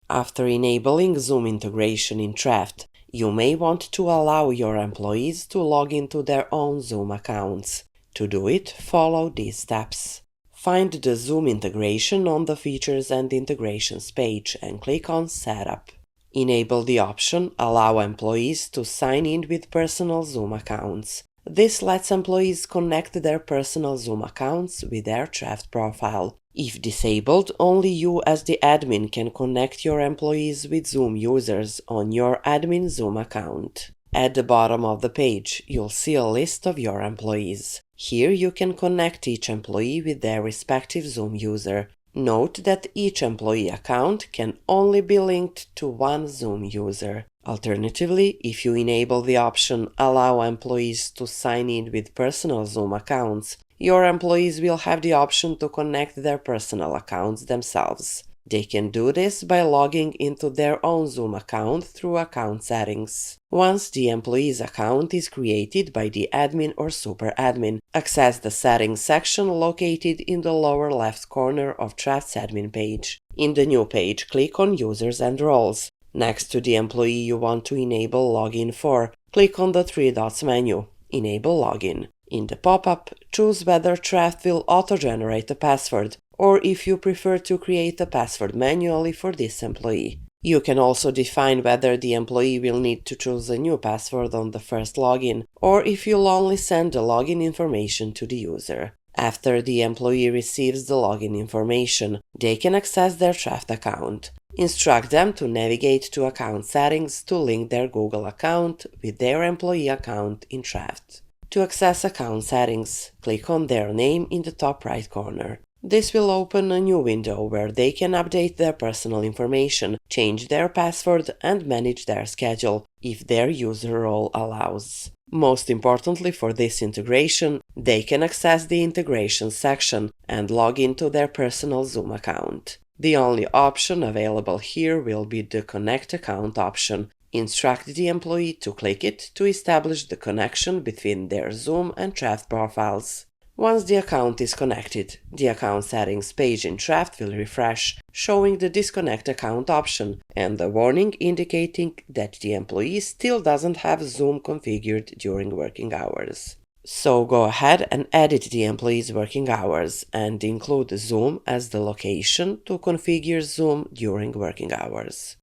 After enabling Zoom integration in Trafft, you may want to allow your employees to log into their own Zoom accounts. To do it, follow these steps. Find the Zoom integration on the Features and Integrations page and click on Setup. Enable the option Allow employees to sign in with personal Zoom accounts. This lets employees connect their personal Zoom accounts with their Trafft profile. If disabled, only you as the admin can connect your employees with Zoom users on your admin Zoom account. At the bottom of the page, you'll see a list of your employees. Here you can connect each employee with their respective Zoom user. Note that each employee account can only be linked to one Zoom user. Alternatively, if you enable the option Allow employees to sign in with personal Zoom accounts, your employees will have the option to connect their personal accounts themselves. They can do this by logging into their own Zoom account through Account Settings. Once the employee's account is created by the admin or super admin, access the Settings section located in the lower left corner of Trafft's admin page. In the new page, click on Users and Roles. Next to the employee you want to enable login for, click on the three dots menu, Enable Login. In the pop-up, choose whether Trafft will auto-generate a password, or if you prefer to create a password manually for this employee. You can also define whether the employee will need to choose a new password on the first login, or if you'll only send the login information to the user. After the employee receives the login information, they can access their Trafft account. Instruct them to navigate to Account Settings to link their Google account with their employee account in Trafft. To access Account Settings, click on their name in the top right corner. This will open a new window where they can update their personal information, change their password, and manage their schedule, if their user role allows. Most importantly for this integration, they can access the Integration section and log into their personal Zoom account. The only option available here will be the Connect Account option. Instruct the employee to click it to establish the connection between their Zoom and Trafft profiles. Once the account is connected, the Account Settings page in Trafft will refresh, showing the Disconnect Account option and a warning indicating that the employee still doesn't have Zoom configured during working hours. So go ahead and edit the employee's working hours and include Zoom as the location to configure Zoom during working hours.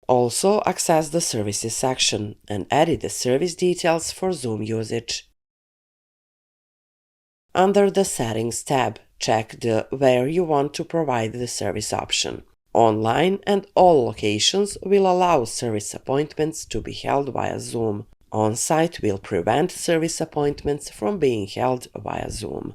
Also, access the Services section and edit the service details for Zoom usage. Under the Settings tab, check the Where you want to provide the service option. Online and all locations will allow service appointments to be held via Zoom. On-site will prevent service appointments from being held via Zoom.